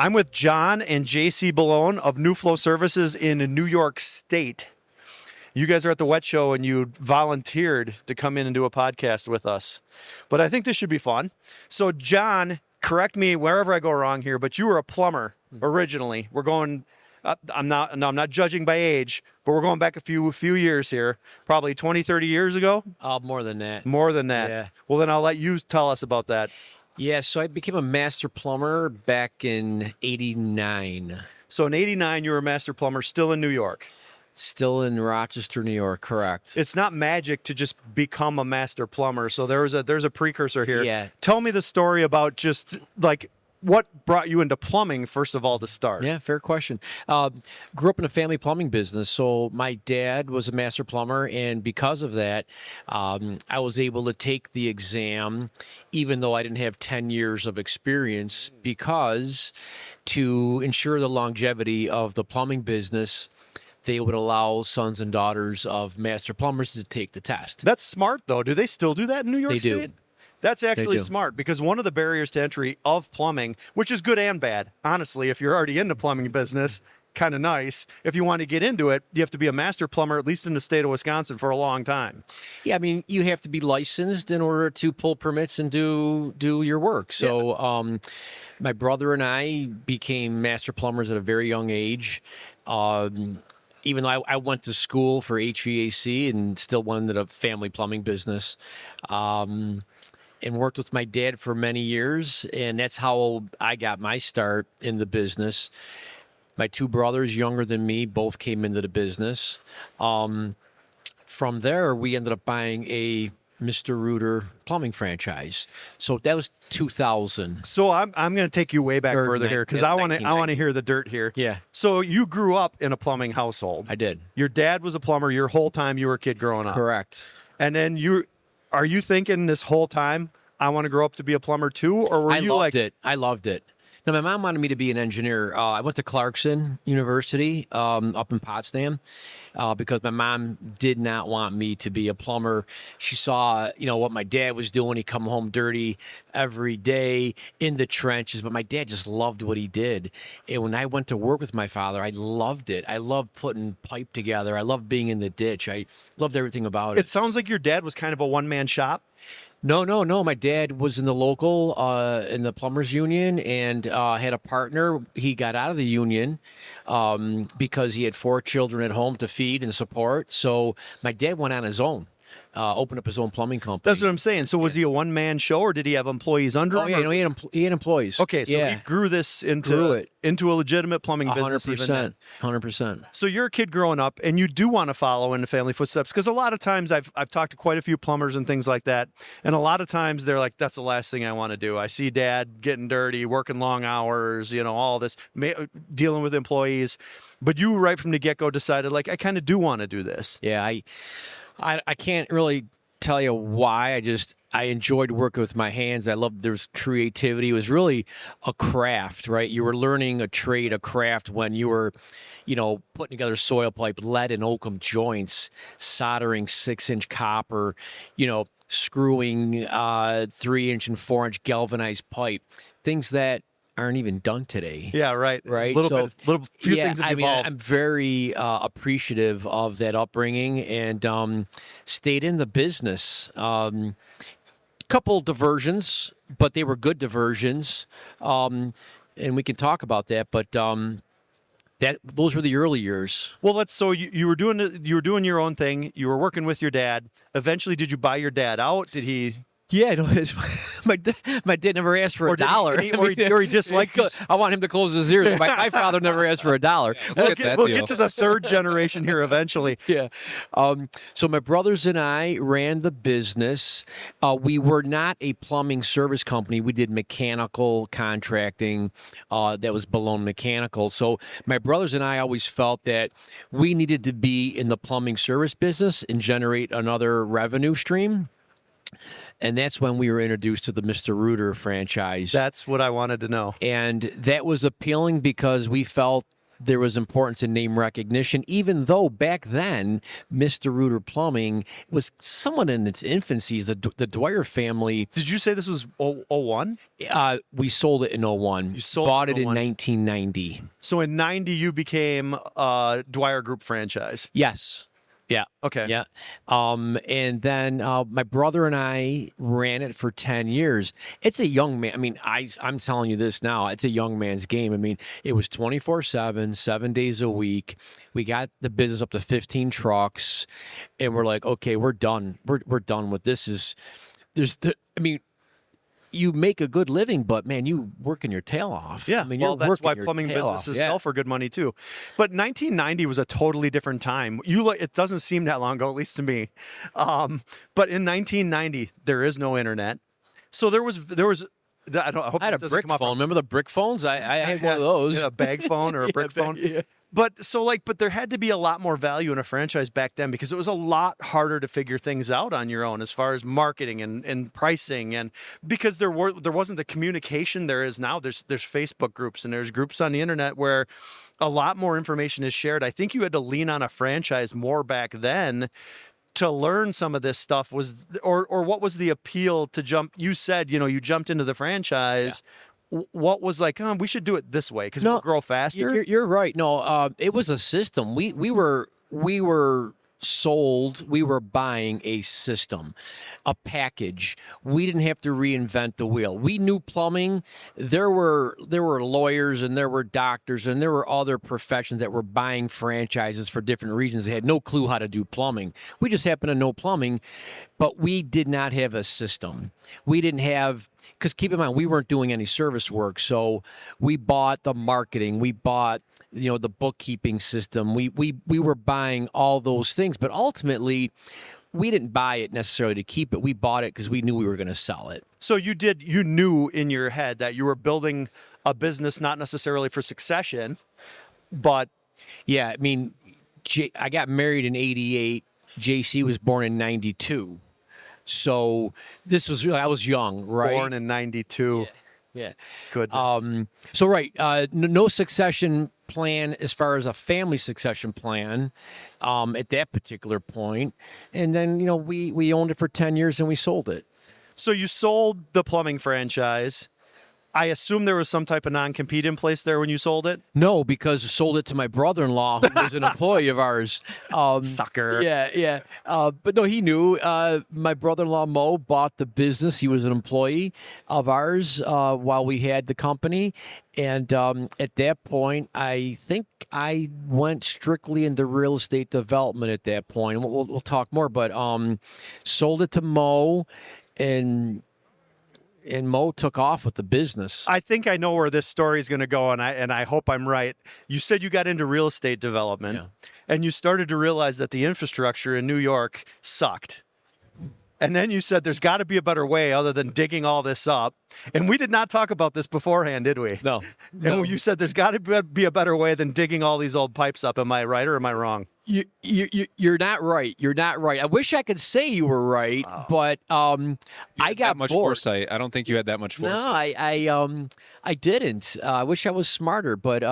I'm with John and JC Billone of NuFlow Services in New York State. You guys are at the WWETT show and you volunteered to come in and do a podcast with us. But I think this should be fun. So John, correct me wherever I go wrong here, but you were a plumber originally. We're going, I'm not judging by age, but we're going back a few years here, probably 20, 30 years ago. More than that. More than that. Yeah. Well, then I'll let you tell us about that. Yeah, so I became a master plumber back in 89. So in 89, you were a master plumber still in New York. Still in Rochester, New York, correct. It's not magic to just become a master plumber. So there's a precursor here. Yeah. Tell me the story about just like what brought you into plumbing, first of all, to start. Yeah, fair question. Grew up in a family plumbing business. So my dad was a master plumber, and because of that, I was able to take the exam, even though I didn't have 10 years of experience, because to ensure the longevity of the plumbing business, they would allow sons and daughters of master plumbers to take the test. That's smart, though. Do they still do that in New York State? They do. That's actually smart, because one of the barriers to entry of plumbing, which is good and bad, honestly, if you're already in the plumbing business, kind of nice. If you want to get into it, you have to be a master plumber, at least in the state of Wisconsin, for a long time. Yeah, I mean, you have to be licensed in order to pull permits and do your work. So my brother and I became master plumbers at a very young age. Even though I went to school for HVAC and still went into the family plumbing business, and worked with my dad for many years, and that's how I got my start in the business. My two brothers, younger than me, both came into the business. From there, we ended up buying a Mr. Rooter plumbing franchise. So that was 2000. So I'm going to take you way back further here, because I want to hear the dirt here. Yeah. So you grew up in a plumbing household. I did. Your dad was a plumber your whole time you were a kid growing up. Correct. And then are you thinking this whole time, I want to grow up to be a plumber too? Or were you like... I loved it. Now, my mom wanted me to be an engineer. I went to Clarkson University up in Potsdam because my mom did not want me to be a plumber. She saw, what my dad was doing. He'd come home dirty every day in the trenches, but my dad just loved what he did. And when I went to work with my father, I loved it. I loved putting pipe together. I loved being in the ditch. I loved everything about it. It sounds like your dad was kind of a one-man shop. No. My dad was in the local, in the plumbers union, and had a partner. He got out of the union because he had 4 children at home to feed and support. So my dad went on his own, opened up his own plumbing company. That's what I'm saying. So was he a one-man show, or did he have employees under him? Oh, yeah, no, he had employees. Okay, so he grew this into a legitimate plumbing business. 100%. 100%. So you're a kid growing up, and you do want to follow in the family footsteps, because a lot of times I've talked to quite a few plumbers and things like that, and a lot of times they're like, that's the last thing I want to do. I see Dad getting dirty, working long hours, all this, dealing with employees. But you, right from the get-go, decided, like, I kind of do want to do this. Yeah, I can't really tell you why. I enjoyed working with my hands. I loved there's creativity. It was really a craft, right? You were learning a trade, a craft when you were, putting together soil pipe, lead and oakum joints, soldering 6-inch copper, screwing 3-inch and 4-inch galvanized pipe, things that aren't even done today. Yeah, right. Right. Few things have evolved. I'm very appreciative of that upbringing and stayed in the business. Couple diversions, but they were good diversions, and we can talk about that. But those were the early years. Well, so you were doing your own thing. You were working with your dad. Eventually, did you buy your dad out? Did he? Yeah, no, my dad never asked for a dollar. Or he disliked you. I want him to close his ears. My father never asked for a dollar. We'll get to the third generation here eventually. Yeah. So my brothers and I ran the business. We were not a plumbing service company. We did mechanical contracting. That was Billone Mechanical. So my brothers and I always felt that we needed to be in the plumbing service business and generate another revenue stream. And that's when we were introduced to the Mr. Rooter franchise. That's what I wanted to know. And that was appealing because we felt there was importance in name recognition, even though back then, Mr. Rooter Plumbing was somewhat in its infancy. The Dwyer family, Did you say this was 01? we sold it in '01. You sold Bought it it in in 01. 1990. So in 90, you became a Dwyer Group franchise. Yes. Yeah. Okay. Yeah. And then my brother and I ran it for 10 years. It's a young man. I mean, I'm telling you this now. It's a young man's game. I mean, it was 24/7, 7 days a week. We got the business up to 15 trucks, and we're like, okay, we're done. We're done with this. You make a good living, but man, you working your tail off. Yeah, I mean, well, you're that's working why your plumbing tail off. businesses Yeah. sell for good money too. But 1990 was a totally different time. It doesn't seem that long ago, at least to me. But in 1990, there is no internet, so there was. I hope I had this a doesn't brick come off. phone. Remember the brick phones? I had one of those. Yeah, a bag phone or a brick phone. Yeah. But there had to be a lot more value in a franchise back then because it was a lot harder to figure things out on your own as far as marketing and pricing, and because there wasn't the communication there is now. There's Facebook groups and there's groups on the internet where a lot more information is shared. I think you had to lean on a franchise more back then to learn some of this stuff. Or what was the appeal to jump? You said, you jumped into the franchise. Yeah. What was like, we should do it this way because we'll grow faster? You're right. No, it was a system. We were sold. We were buying a system, a package. We didn't have to reinvent the wheel. We knew plumbing. There were lawyers and there were doctors and there were other professions that were buying franchises for different reasons. They had no clue how to do plumbing. We just happened to know plumbing, but we did not have a system. We didn't have, because keep in mind, we weren't doing any service work. So we bought the marketing. We bought, the bookkeeping system. We were buying all those things, but ultimately we didn't buy it necessarily to keep it. We bought it because we knew we were going to sell it. So you knew in your head that you were building a business, not necessarily for succession, but. Yeah. I mean, I got married in '88. JC was born in '92. So I was young, right? Born in '92. Yeah. Goodness. No succession plan as far as a family succession plan at that particular point. And then, we owned it for 10 years and we sold it. So you sold the plumbing franchise. I assume there was some type of non-compete in place there when you sold it? No, because I sold it to my brother-in-law, who was an employee of ours. Sucker. Yeah. But no, he knew. My brother-in-law, Mo, bought the business. He was an employee of ours while we had the company. And at that point, I think I went strictly into real estate development at that point. And we'll talk more, but sold it to Mo, and Mo took off with the business. I think I know where this story is going to go, and I hope I'm right. You said you got into real estate development, and you started to realize that the infrastructure in New York sucked. And then you said there's got to be a better way other than digging all this up. And we did not talk about this beforehand, did we? No. And you said there's got to be a better way than digging all these old pipes up. Am I right or am I wrong? You're not right. You're not right. I wish I could say you were right, but I got much bored. foresight. I don't think you had that much foresight. No, I didn't. I wish I was smarter, but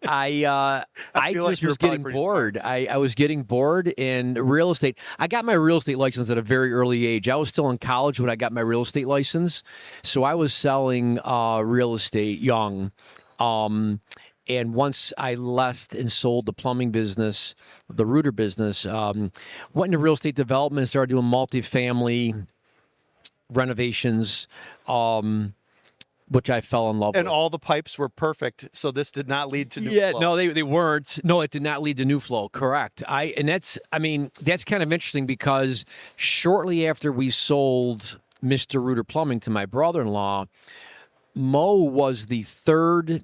I just was getting bored. I was getting bored in real estate. I got my real estate license at a very early age. I was still in college when I got my real estate license, so I was selling real estate young. And once I left and sold the plumbing business, the Rooter business, went into real estate development and started doing multifamily renovations, which I fell in love with. And all the pipes were perfect, so this did not lead to NuFlow. Yeah, no, they weren't. No, it did not lead to NuFlow. Correct. That's kind of interesting because shortly after we sold Mr. Rooter Plumbing to my brother-in-law, Mo was the third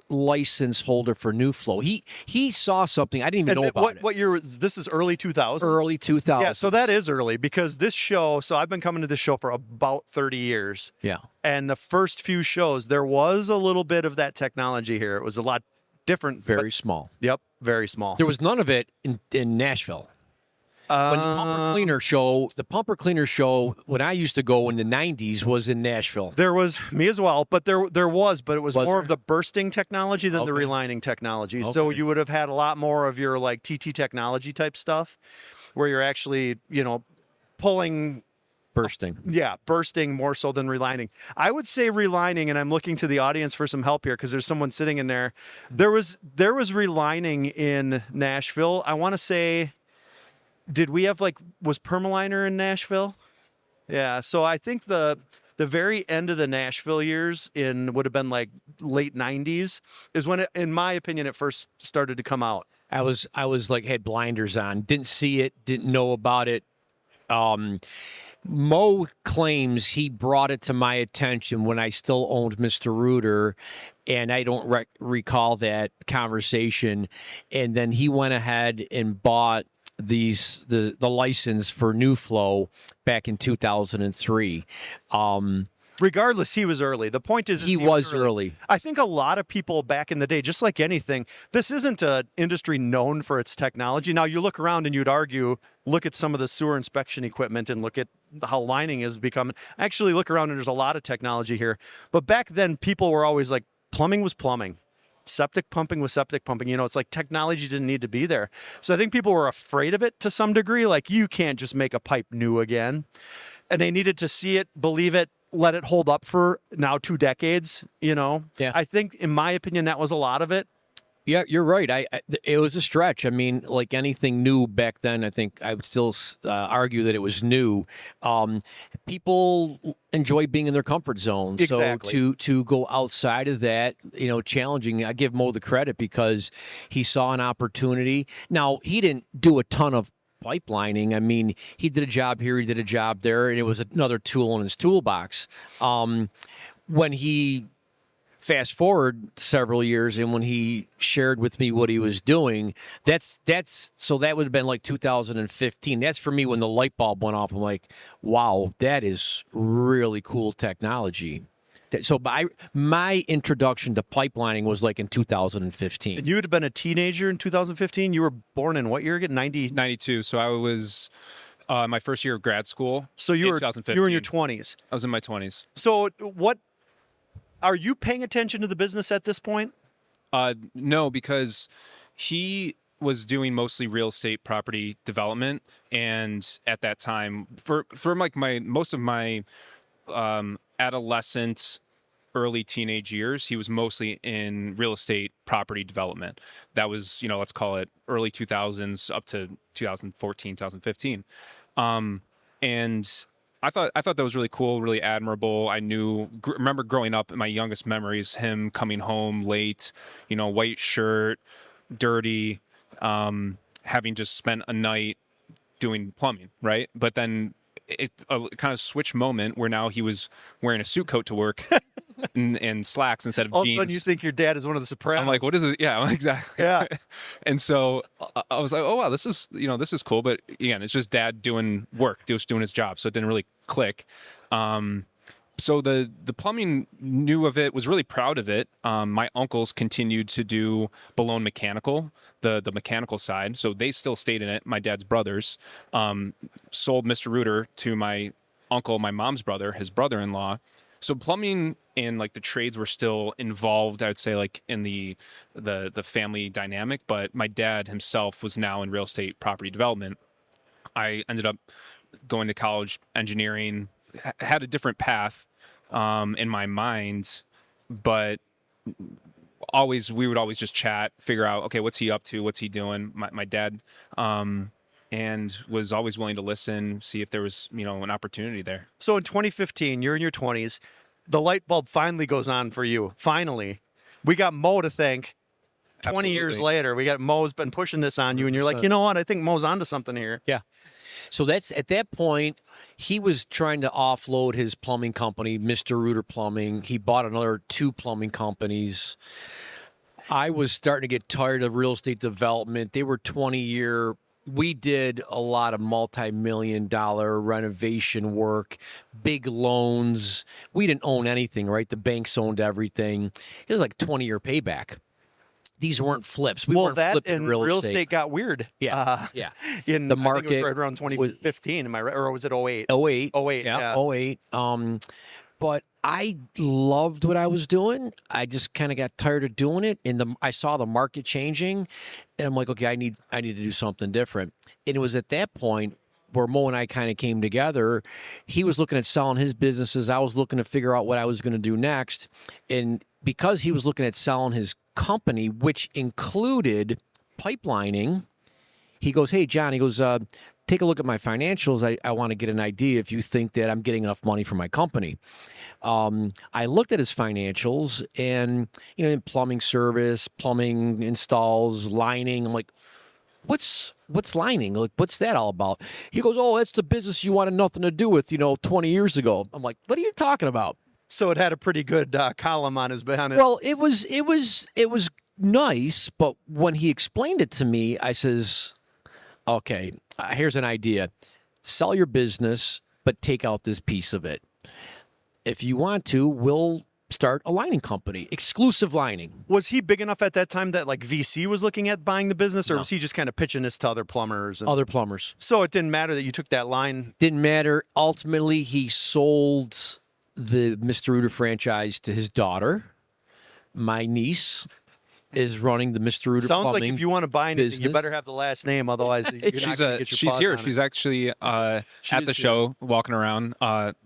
license holder for NuFlow. He saw something I didn't even know about. What year was this? Is early 2000s? Early 2000s. Yeah, so that is early because this show. So I've been coming to this show for about 30 years. Yeah. And the first few shows, there was a little bit of that technology here. It was a lot different. Very small. Yep, very small. There was none of it in Nashville. When the pumper cleaner show, when I used to go in the 90s, was in Nashville. There was me as well, but but it was more of the bursting technology than the relining technology. Okay. So you would have had a lot more of your like TT technology type stuff, where you're actually pulling. Bursting. Yeah, bursting more so than relining. I would say relining, and I'm looking to the audience for some help here because there's someone sitting in there. There was relining in Nashville. I want to say, did we have was Permaliner in Nashville? Yeah, so I think the very end of the Nashville years would have been like late 90s is when in my opinion, it first started to come out. I was had blinders on, didn't see it, didn't know about it. Mo claims he brought it to my attention when I still owned Mr. Reuter, and I don't recall that conversation. And then he went ahead and bought the license for NuFlow back in 2003. Regardless, he was early. The point is he was early. I think a lot of people back in the day, just like anything, this isn't an industry known for its technology. Now, you look around and you'd argue, look at some of the sewer inspection equipment and look at how lining has become. Actually, look around and there's a lot of technology here. But back then, people were always like, plumbing was plumbing. Septic pumping was septic pumping. It's like technology didn't need to be there. So I think people were afraid of it to some degree. Like, you can't just make a pipe new again. And they needed to see it, believe it, let it hold up for now 2 decades, Yeah. I think, in my opinion, that was a lot of it. Yeah, you're right. It was a stretch. I mean, like anything new back then, I think I would still argue that it was new. People enjoy being in their comfort zone. Exactly. So to go outside of that, challenging, I give Mo the credit because he saw an opportunity. Now, he didn't do a ton of pipelining. I mean, he did a job here, he did a job there, and it was another tool in his toolbox. When he fast forward several years, and when he shared with me what he was doing, so that would have been like 2015. That's for me when the light bulb went off. I'm like, wow, that is really cool technology. So my introduction to pipelining was like in 2015. And you would have been a teenager in 2015? You were born in what year again? 92. So I was my first year of grad school. So you were 2015. You were in your 20s. I was in my 20s. So what are you paying attention to the business at this point? No, because he was doing mostly real estate property development, and at that time, for like most of my adolescent, early teenage years, he was mostly in real estate property development. That was, let's call it early 2000s up to 2014, 2015. And I thought that was really cool, really admirable. I remember growing up, in my youngest memories, him coming home late, white shirt, dirty, having just spent a night doing plumbing, right? But then a kind of switch moment where now he was wearing a suit coat to work and slacks instead of jeans. All of a sudden you think your dad is one of the Sopranos. I'm like, what is it? Yeah, exactly. Yeah. And so I was like, oh wow, this is cool. But again, it's just dad doing work, just doing his job. So it didn't really click. So the plumbing knew of it, was really proud of it. My uncles continued to do Billone Mechanical, the mechanical side. So they still stayed in it. My dad's brothers sold Mr. Reuter to my uncle, my mom's brother, his brother-in-law. So plumbing and like the trades were still involved, I would say, like in the family dynamic. But my dad himself was now in real estate property development. I ended up going to college, engineering, had a different path in my mind, but we would always just chat, figure out, okay, what's he up to? What's he doing? My dad, and was always willing to listen, see if there was, an opportunity there. So in 2015, you're in your 20s. The light bulb finally goes on for you. Finally. We got Mo to thank. 20 Absolutely. Years later, we got Mo's been pushing this on you, and you're like, you know what? I think Mo's onto something here. Yeah. So that's at that point, he was trying to offload his plumbing company, Mr. Reuter Plumbing. He bought another 2 plumbing companies. I was starting to get tired of real estate development. They were 20-year. We did a lot of multi-million-dollar renovation work, big loans. We didn't own anything, right? The banks owned everything. It was like 20-year payback. these weren't flips. We Well, weren't that flipping and real estate got weird. Yeah, yeah. In The I think it market was right around 2015. Am I right? Or was it 08? 08. 08, Yeah, yeah. 08. But I loved what I was doing. I just kind of got tired of doing it, and I saw the market changing, and I'm like, okay, I need to do something different. And it was at that point where Mo and I kind of came together. He was looking at selling his businesses. I was looking to figure out what I was going to do next, and because he was looking at selling his company, which included pipelining, he goes, hey, John, he goes, take a look at my financials. I want to get an idea if you think that I'm getting enough money for my company. I looked at his financials and, in plumbing service, plumbing installs, lining. I'm like, what's lining? Like, what's that all about? He goes, oh, that's the business you wanted nothing to do with, 20 years ago. I'm like, what are you talking about? So it had a pretty good column on his. Well, it was nice, but when he explained it to me, I says, okay, here's an idea. Sell your business, but take out this piece of it. If you want to, we'll start a lining company, exclusive lining. Was he big enough at that time that like VC was looking at buying the business, or was he just kind of pitching this to other plumbers? Other plumbers. So it didn't matter that you took that line. Didn't matter. Ultimately, he sold the Mr. Rooter franchise to his daughter. My niece is running the Mr. Rooter Sounds plumbing like if you want to buy anything, business. you better have the last name. Otherwise, you're not gonna get your she's paws here. on it. She's actually at the show, walking around.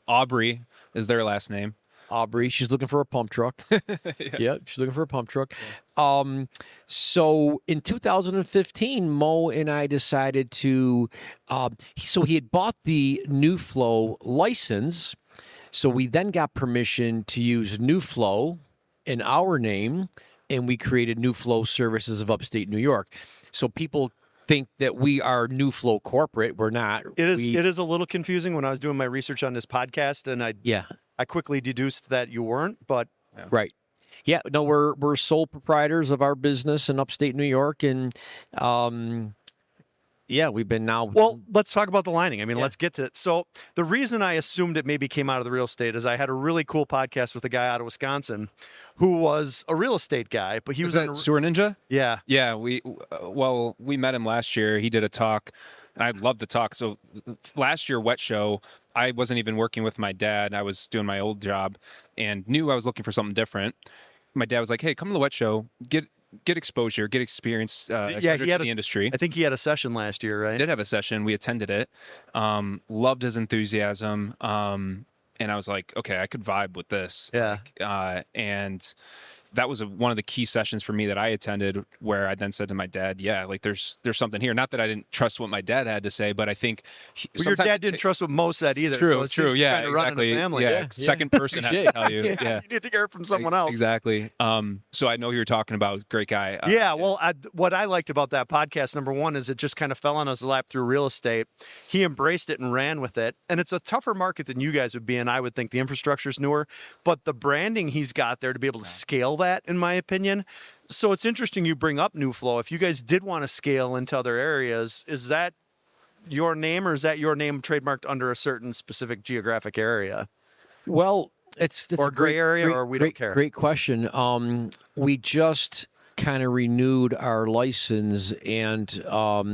Aubrey is their last name. Aubrey, she's looking for a pump truck. Yeah, she's looking for a pump truck. So in 2015, Mo and I decided to. So he had bought the NuFlow license. So we then got permission to use NuFlow in our name, and we created NuFlow Services of Upstate New York. So people think that we are NuFlow corporate. We're not. It is a little confusing when I was doing my research on this podcast, and I quickly deduced that you weren't, but right. Yeah, no, we're sole proprietors of our business in Upstate New York, and we've been now. Well, let's talk about the lining. I mean, let's get to it. So the reason I assumed it maybe came out of the real estate is I had a really cool podcast with a guy out of Wisconsin who was a real estate guy, but he was that Sewer Ninja? Yeah. Yeah, we met him last year. He did a talk, and I loved the talk. So last year, WWETT show, I wasn't even working with my dad. I was doing my old job and knew I was looking for something different. My dad was like, hey, come to the WWETT show, get exposure, get experience, exposure to the industry. I think he had a session last year, right? I did have a session. We attended it. Loved his enthusiasm. And I was like, okay, I could vibe with this. Yeah. And that was one of the key sessions for me that I attended, where I then said to my dad, yeah, like there's something here. Not that I didn't trust what my dad had to say, but I think your dad didn't trust what Mo said either. True, so true. Yeah, kind of running exactly. the family. Yeah. Second person has to tell you. Yeah. You need to hear it from someone else. Exactly. So I know who you're talking about. Great guy. Well, what I liked about that podcast, number one, is it just kind of fell on his lap through real estate. He embraced it and ran with it. And it's a tougher market than you guys would be in. I would think the infrastructure's newer, but the branding he's got there to be able to scale that, in my opinion. So it's interesting you bring up NuFlow. If you guys did want to scale into other areas, is that your name, or is that your name trademarked under a certain specific geographic area? Well, it's or a gray area, or we don't care. Great question. We just kind of renewed our license, and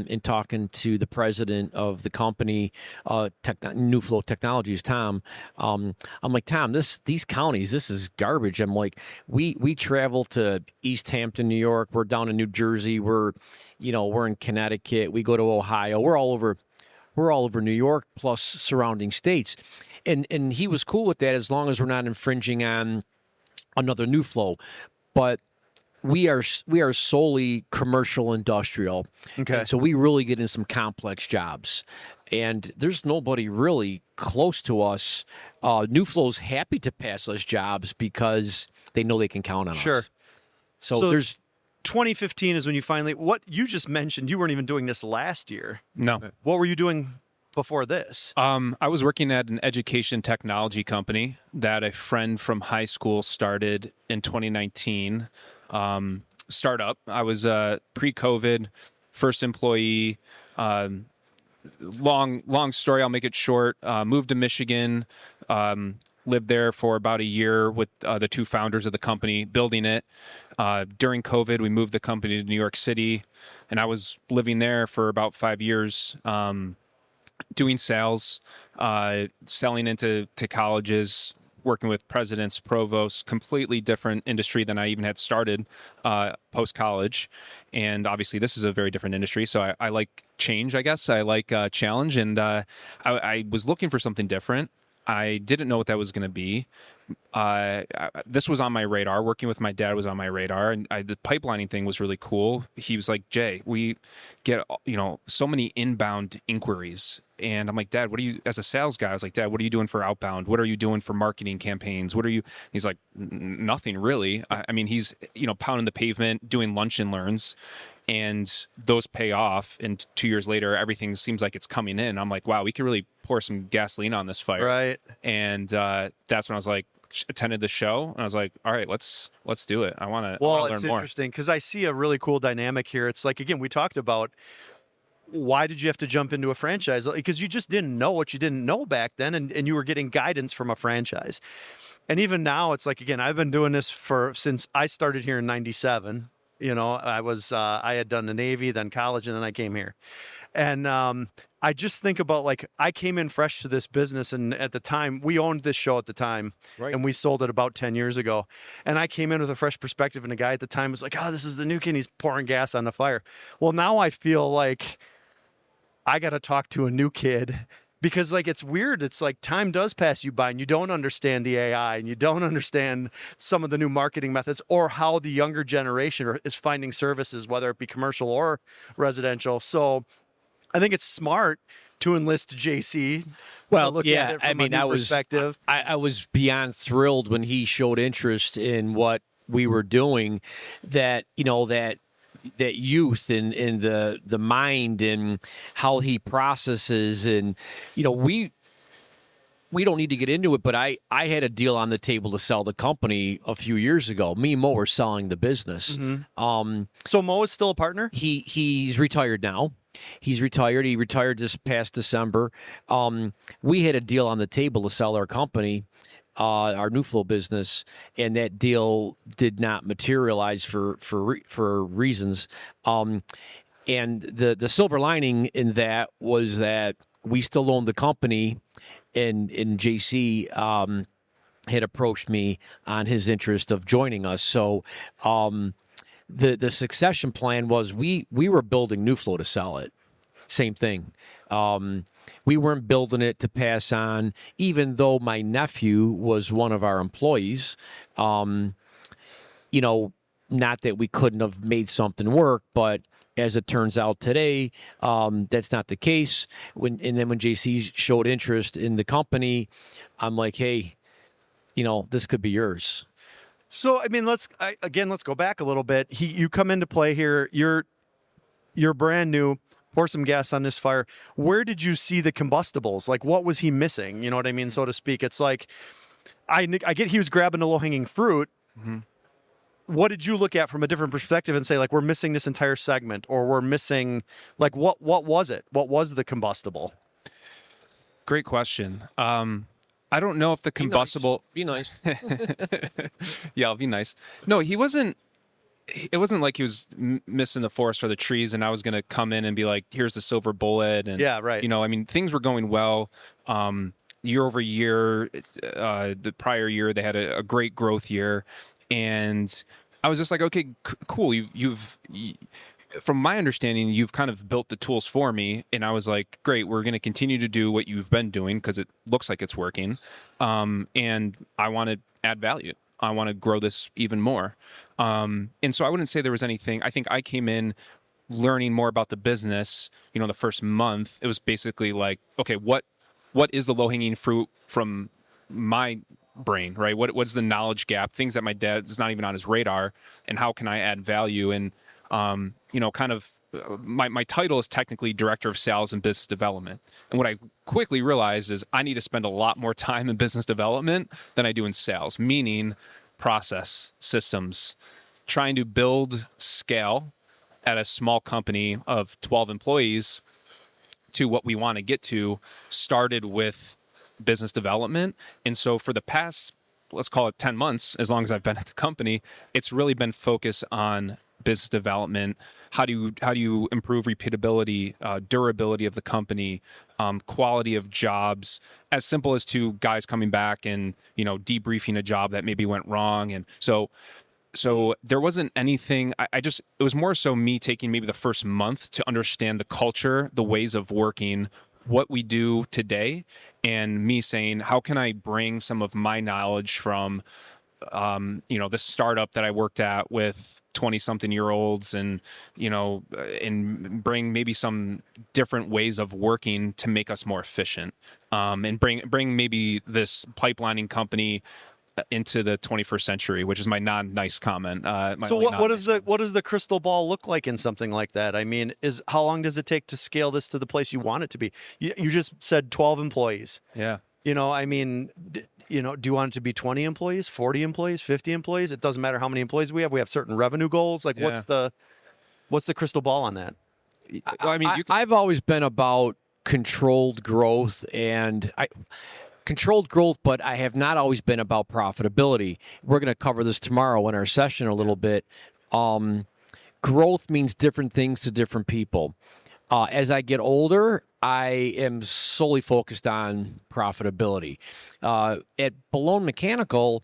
in talking to the president of the company, NuFlow Technologies, Tom, I'm like, Tom, these counties, this is garbage. I'm like, we travel to East Hampton, New York. We're down in New Jersey. We're in Connecticut. We go to Ohio. We're all over New York plus surrounding states, and he was cool with that as long as we're not infringing on another NuFlow, but we are solely commercial industrial. Okay. And so we really get in some complex jobs, and there's nobody really close to us. NuFlow's happy to pass us jobs because they know they can count on us. So there's 2015 is when you finally, what you just mentioned, you weren't even doing this last year. No. What were you doing before this? I was working at an education technology company that a friend from high school started in 2019. Startup. I was pre-COVID, first employee. Long story. I'll make it short. Moved to Michigan. lived there for about a year with the two founders of the company, building it. During COVID, we moved the company to New York City, and I was living there for about 5 years, doing sales, selling into colleges, working with presidents, provosts, completely different industry than I even had started post-college. And obviously, this is a very different industry. So I like change, I guess. I like challenge. And I was looking for something different. I didn't know what that was going to be. This was on my radar. Working with my dad was on my radar, and the pipelining thing was really cool. He was like, "Jay, we get so many inbound inquiries," and I'm like, "Dad, what are you as a sales guy?" I was like, "Dad, what are you doing for outbound? What are you doing for marketing campaigns? What are you?" He's like, "Nothing really." I mean, he's pounding the pavement, doing lunch and learns. And those pay off. And 2 years later, everything seems like it's coming in. I'm like, wow, we could really pour some gasoline on this fire. Right. And that's when I was like, attended the show, and I was like, all right, let's do it. I want to Well, learn more. it's interesting because I see a really cool dynamic here. It's like, again, we talked about why did you have to jump into a franchise? Because you just didn't know what you didn't know back then, and you were getting guidance from a franchise. And even now, it's like, again, I've been doing this since I started here in '97. I had done the Navy, then college, and then I came here. And I just think about, like, I came in fresh to this business, and at the time, we owned this show at the time, Right. and we sold it about 10 years ago. And I came in with a fresh perspective, and a guy at the time was like, oh, this is the new kid, he's pouring gas on the fire. Well, now I feel like I got to talk to a new kid. Because, like, it's weird. It's like time does pass you by and you don't understand the AI and you don't understand some of the new marketing methods or how the younger generation is finding services, whether it be commercial or residential. So I think it's smart to enlist JC. Well, to look yeah, at it from I mean, a new perspective. I was beyond thrilled when he showed interest in what we were doing. That that youth and the mind and how he processes, and we don't need to get into it, but I had a deal on the table to sell the company a few years ago. Me and Mo were selling the business. So Mo is still a partner? He's retired now. He's retired. He retired this past December. We had a deal on the table to sell our company, our NuFlow business, and that deal did not materialize for reasons. And the silver lining in that was that we still owned the company, and JC had approached me on his interest of joining us. So the succession plan was we were building NuFlow to sell it. Same thing. We weren't building it to pass on, even though my nephew was one of our employees. Not that we couldn't have made something work, but as it turns out today, that's not the case. And then when JC showed interest in the company, I'm like, hey, this could be yours. So, I mean, let's go back a little bit. You come into play here. You're brand new. Pour some gas on this fire. Where did you see the combustibles? Like, what was he missing? You know what I mean, so to speak. It's like, I get he was grabbing the low-hanging fruit. Mm-hmm. What did you look at from a different perspective and say, like, we're missing this entire segment, or we're missing, like, what was it? What was the combustible? Great question. I don't know if the combustible. Be nice. Yeah, I'll be nice. No, he wasn't. It wasn't like he was missing the forest for the trees, and I was going to come in and be like, "Here's the silver bullet." And yeah, right. I mean, things were going well. Year over year, the prior year they had a great growth year, and I was just like, "Okay, cool. From my understanding, you've kind of built the tools for me." And I was like, "Great. We're going to continue to do what you've been doing because it looks like it's working, and I want to add value." I want to grow this even more. And so I wouldn't say there was anything. I think I came in learning more about the business, the first month. It was basically like, okay, what is the low-hanging fruit from my brain, right? What's the knowledge gap, things that my dad's not even on his radar, and how can I add value? And, my title is technically Director of Sales and Business Development. And what I quickly realized is I need to spend a lot more time in business development than I do in sales, meaning process, systems, trying to build scale at a small company of 12 employees to what we want to get to started with business development. And so for the past, let's call it 10 months, as long as I've been at the company, it's really been focused on business development. How do you improve repeatability, durability of the company, quality of jobs, as simple as to guys coming back and, debriefing a job that maybe went wrong. And so there wasn't anything, it was more so me taking maybe the first month to understand the culture, the ways of working, what we do today, and me saying, how can I bring some of my knowledge from, the startup that I worked at with 20-something-year-olds and bring maybe some different ways of working to make us more efficient, and bring maybe this pipelining company into the 21st century, which is my non-nice comment. So what does the crystal ball look like in something like that? I mean, how long does it take to scale this to the place you want it to be? You just said 12 employees. Yeah. I mean, do you want it to be 20 employees, 40 employees, 50 employees? It doesn't matter how many employees we have. We have certain revenue goals. Like, what's the crystal ball on that? Well, I mean, I've always been about controlled growth but I have not always been about profitability. We're going to cover this tomorrow in our session a little bit. Growth means different things to different people. As I get older, I am solely focused on profitability. At Billone Mechanical,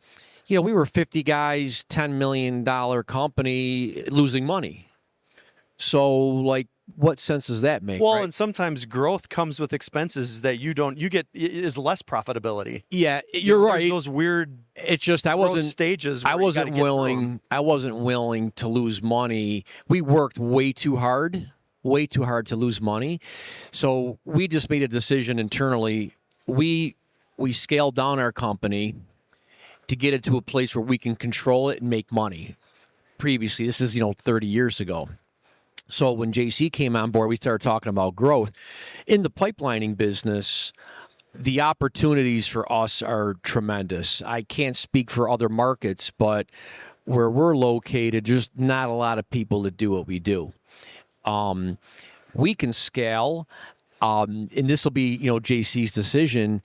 we were 50 guys, $10 million company losing money. So, what sense does that make? Well, right? And sometimes growth comes with expenses that you get is less profitability. Yeah, you're right. Those weird. It's just I wasn't stages. I wasn't willing to lose money. We worked way too hard to lose money. So we just made a decision internally. We scaled down our company to get it to a place where we can control it and make money. Previously, this is 30 years ago. So when JC came on board, we started talking about growth. In the pipelining business, the opportunities for us are tremendous. I can't speak for other markets, but where we're located, there's not a lot of people that do what we do. We can scale, and this will be, JC's decision.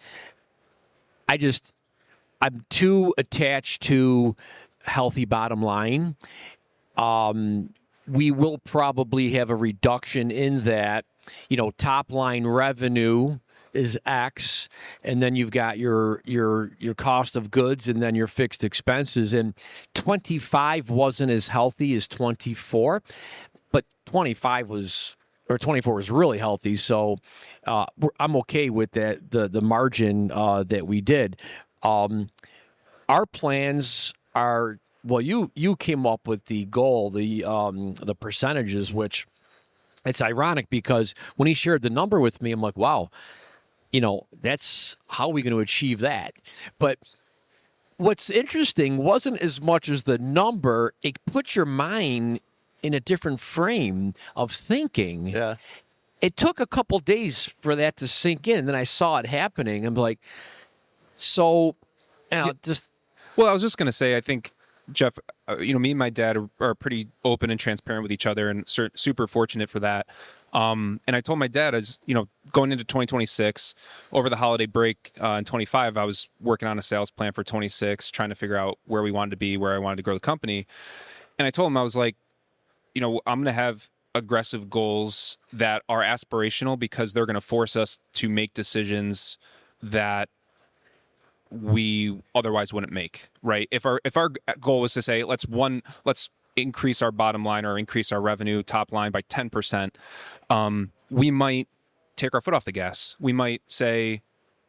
I'm too attached to healthy bottom line. We will probably have a reduction in that, top line revenue is X, and then you've got your cost of goods and then your fixed expenses. And 25 wasn't as healthy as 24, but 24 was really healthy. So I'm okay with that, the margin that we did. Our plans are, well, you came up with the goal, the percentages, which it's ironic because when he shared the number with me, I'm like, wow, that's how are we going to achieve that? But what's interesting wasn't as much as the number, it puts your mind in a different frame of thinking. Yeah. It took a couple days for that to sink in. And then I saw it happening. I'm like, so, just. Well, I was just going to say, I think, Jeff, me and my dad are pretty open and transparent with each other, and super fortunate for that. And I told my dad, as going into 2026, over the holiday break in 25, I was working on a sales plan for 26, trying to figure out where we wanted to be, where I wanted to grow the company. And I told him, I was like, I'm going to have aggressive goals that are aspirational because they're going to force us to make decisions that we otherwise wouldn't make, right? If our goal was to say, let's increase our bottom line or increase our revenue top line by 10%, we might take our foot off the gas. We might say,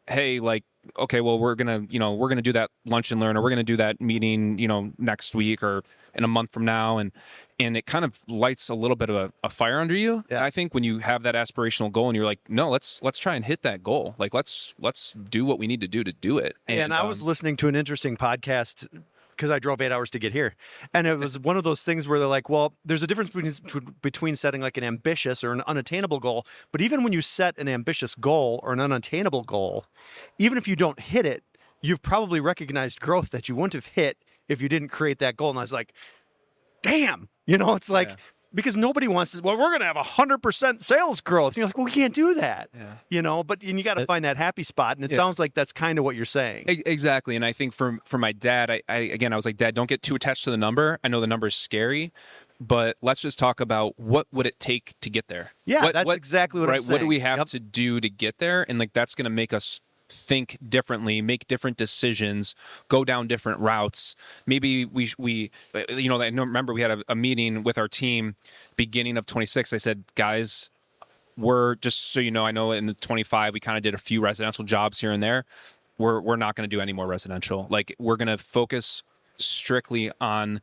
hey, okay, well, we're gonna do that lunch and learn, or we're gonna do that meeting, next week or in a month from now, and it kind of lights a little bit of a fire under you. Yeah. I think when you have that aspirational goal and you're like, no, let's try and hit that goal. Like let's do what we need to do it. And I was listening to an interesting podcast because I drove 8 hours to get here, and it was one of those things where they're like, well, there's a difference between setting like an ambitious or an unattainable goal. But even when you set an ambitious goal or an unattainable goal, even if you don't hit it, you've probably recognized growth that you wouldn't have hit if you didn't create that goal. And I was like, damn, it's like, because nobody wants to, well, we're going to have 100% sales growth. And you're like, well, we can't do that. But you got to find that happy spot. And it sounds like that's kind of what you're saying. Exactly. And I think for my dad, I was like, Dad, don't get too attached to the number. I know the number is scary, but let's just talk about what would it take to get there. Yeah, that's exactly what I'm saying. What do we have to do to get there? And like, that's going to make us think differently, make different decisions, go down different routes. Maybe we I remember we had a meeting with our team beginning of 26. I said, guys, we're just so you know, I know in the 25 we kind of did a few residential jobs here and there. We're not going to do any more residential. Like, we're going to focus strictly on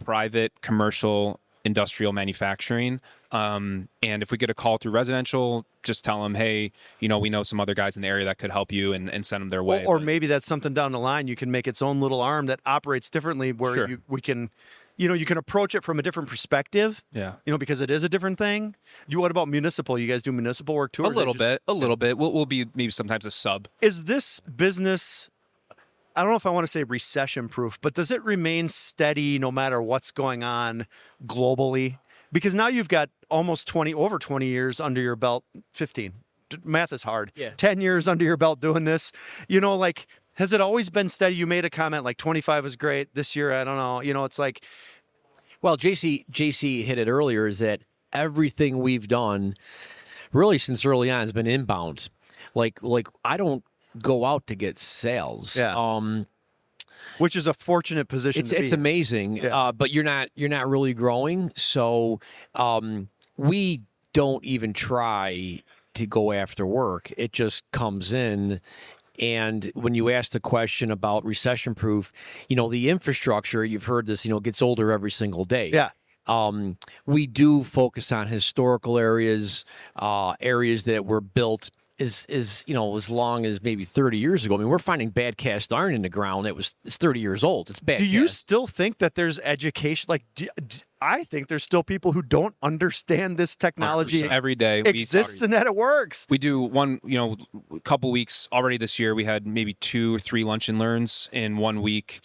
private, commercial, industrial manufacturing. And if we get a call through residential, just tell them, hey, we know some other guys in the area that could help you, and send them their way. Or maybe that's something down the line. You can make its own little arm that operates differently, where we can, you can approach it from a different perspective. Yeah. Because it is a different thing. What about municipal? You guys do municipal work too? A little bit. We'll be maybe sometimes a sub. Is this business, I don't know if I want to say recession proof, but does it remain steady no matter what's going on globally? Because now you've got almost over 20 years under your belt, 15. Math is hard. Yeah. 10 years under your belt doing this. Has it always been steady? You made a comment like 25 is great. This year, I don't know. It's like. Well, JC hit it earlier, is that everything we've done really since early on has been inbound. Like I don't go out to get sales. Yeah. Which is a fortunate position to be. It's amazing, but you're not really growing. So we don't even try to go after work. It just comes in. And when you ask the question about recession proof, the infrastructure, you've heard this, gets older every single day. Yeah. We do focus on historical areas, areas that were built as long as maybe 30 years ago. I mean, we're finding bad cast iron in the ground it's 30 years old. It's bad. Do you still think that there's education? Like, I think there's still people who don't understand this technology every day exists and that it works. We do one, a couple weeks already this year. We had maybe 2 or 3 lunch and learns in 1 week.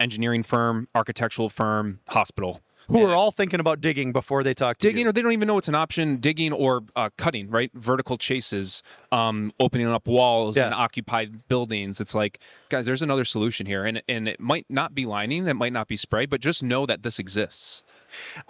Engineering firm, architectural firm, hospital. Who are all thinking about digging before they talk to digging, or they don't even know it's an option. Digging or cutting, right? Vertical chases, opening up walls in occupied buildings. It's like, guys, there's another solution here, and it might not be lining, it might not be spray, but just know that this exists.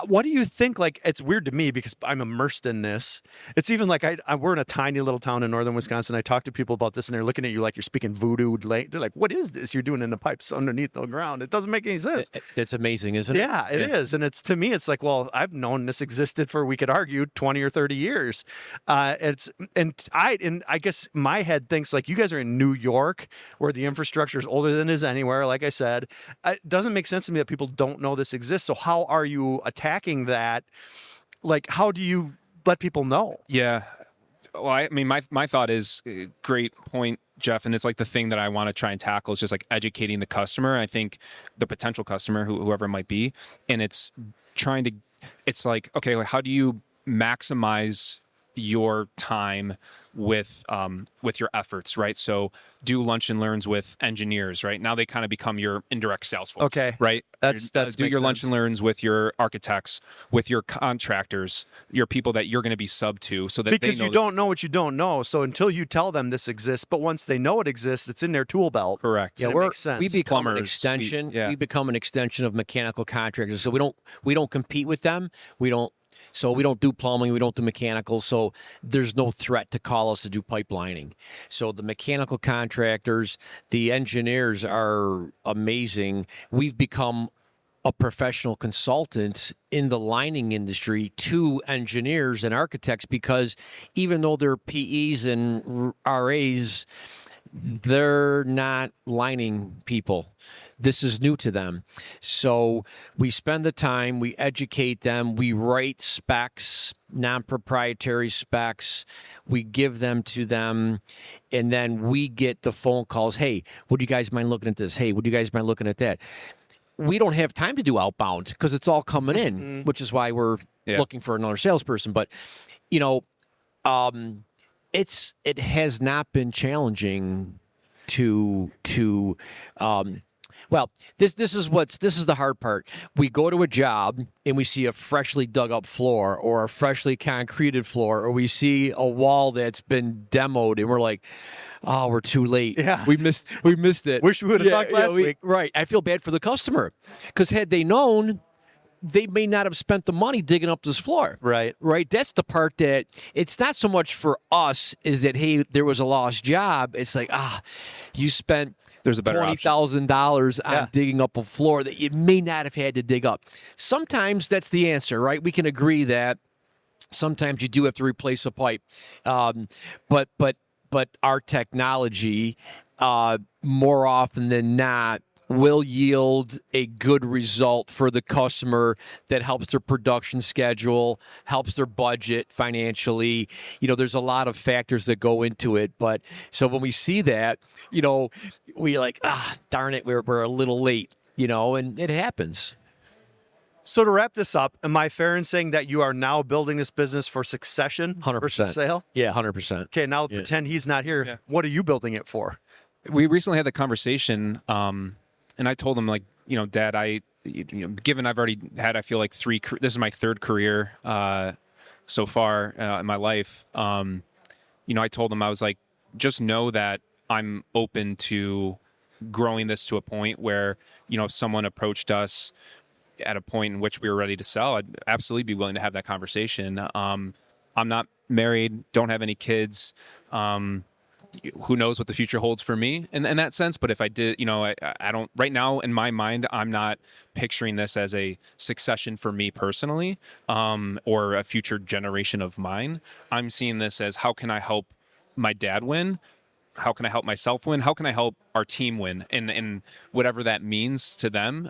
What do you think? Like, it's weird to me because I'm immersed in this. It's even like we're in a tiny little town in northern Wisconsin. I talk to people about this, and they're looking at you like you're speaking voodoo. They're like, "What is this you're doing in the pipes underneath the ground? It doesn't make any sense." It's amazing, isn't it? Yeah, it is. And to me, it's like, well, I've known this existed for, we could argue, 20 or 30 years. I guess my head thinks like, you guys are in New York, where the infrastructure is older than it is anywhere. Like I said, it doesn't make sense to me that people don't know this exists. So how are you attacking that? Like, how do you let people know? Yeah. Well, I mean, my thought is, great point, Jeff, and it's like the thing that I want to try and tackle is just like educating the customer. I think the potential customer, whoever it might be, and it's like, okay, how do you maximize your time with your efforts, right? So do lunch and learns with engineers, right? Now they kind of become your indirect sales force, okay, right? That's do your lunch and learns with your architects, with your contractors, your people that you're going to be sub to, so that because they know you don't know what you don't know. So until you tell them this exists, but once they know it exists, it's in their tool belt. Correct. Yeah, it makes sense. We become Plumbers, an extension. we become an extension of mechanical contractors. So we don't compete with them. So we don't do plumbing, we don't do mechanical, so there's no threat to call us to do pipelining. So the mechanical contractors, the engineers are amazing. We've become a professional consultant in the lining industry to engineers and architects, because even though they're PEs and RAs, they're not lining people. This is new to them. So we spend the time, we educate them, we write specs, non-proprietary specs, we give them to them, and then we get the phone calls. Hey, would you guys mind looking at this? Hey, would you guys mind looking at that? We don't have time to do outbound because it's all coming in, which is why we're looking for another salesperson. But, it has not been challenging to Well, this is the hard part. We go to a job and we see a freshly dug up floor or a freshly concreted floor, or we see a wall that's been demoed, and we're like, "Oh, we're too late. Yeah. we missed it. Wish we would have talked last week." Right. I feel bad for the customer because had they known, they may not have spent the money digging up this floor. Right. Right. That's the part that it's not so much for us is that, hey, there was a lost job. It's like, you spent There's a better $20,000 on Yeah. digging up a floor that you may not have had to dig up. Sometimes that's the answer, right? We can agree that sometimes you do have to replace a pipe. But our technology, more often than not, will yield a good result for the customer that helps their production schedule, helps their budget financially. There's a lot of factors that go into it. But so when we see that, we like, darn it, we're a little late, and it happens. So to wrap this up, am I fair in saying that you are now building this business for succession 100%. versus sale? Yeah, 100%. Okay, now pretend he's not here. Yeah. What are you building it for? We recently had the conversation, and I told him, like, Dad, given I've already had, I feel like this is my third career so far in my life. I told him, I was like, just know that I'm open to growing this to a point where, if someone approached us at a point in which we were ready to sell, I'd absolutely be willing to have that conversation. I'm not married, don't have any kids. Who knows what the future holds for me in that sense. But if I did, I don't, right now in my mind, I'm not picturing this as a succession for me personally, or a future generation of mine. I'm seeing this as, how can I help my dad win? How can I help myself win? How can I help our team win? And whatever that means to them,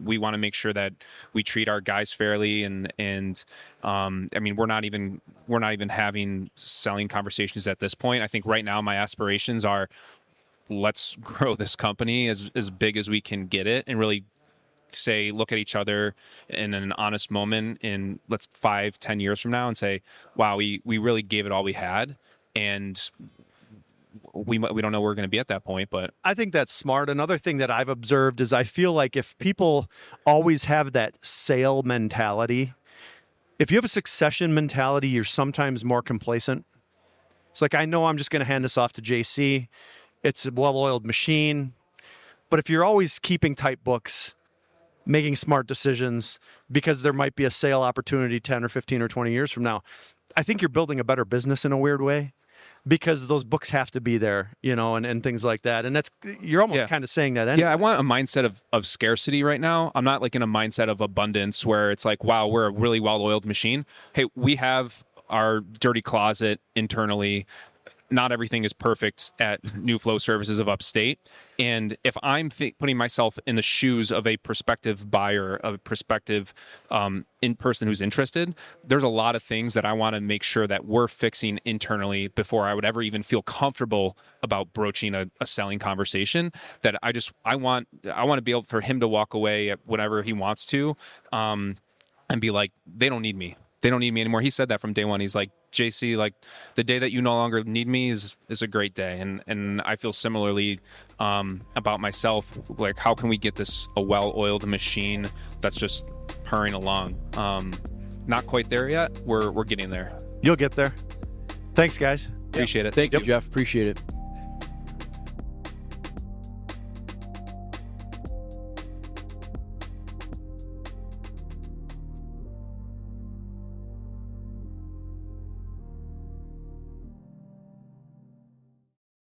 we want to make sure that we treat our guys fairly. And I mean, we're not even having selling conversations at this point. I think right now my aspirations are, let's grow this company as big as we can get it, and really look at each other in an honest moment in 5-10 years from now and say, wow, we really gave it all we had. And we don't know where we're going to be at that point, but I think that's smart. Another thing that I've observed is I feel like if people always have that sale mentality, if you have a succession mentality, you're sometimes more complacent. It's like, I know I'm just going to hand this off to JC. It's a well-oiled machine. But if you're always keeping tight books, making smart decisions, because there might be a sale opportunity 10 or 15 or 20 years from now, I think you're building a better business in a weird way. Because those books have to be there, and things like that. And you're almost kind of saying that anyway. Yeah, I want a mindset of scarcity right now. I'm not like in a mindset of abundance where it's like, wow, we're a really well-oiled machine. Hey, we have our dirty closet internally. Not everything is perfect at NuFlow Services of Upstate. And if I'm putting myself in the shoes of a prospective buyer, of a prospective in person who's interested, there's a lot of things that I want to make sure that we're fixing internally before I would ever even feel comfortable about broaching a selling conversation. That I want to be able for him to walk away at whatever he wants to, and be like, they don't need me. They don't need me anymore. He said that from day one. He's like, JC, like, the day that you no longer need me is a great day. And I feel similarly about myself. Like, how can we get this a well-oiled machine that's just purring along? Not quite there yet. We're getting there. You'll get there. Thanks, guys. Appreciate it. Thank you, Jeff. Appreciate it.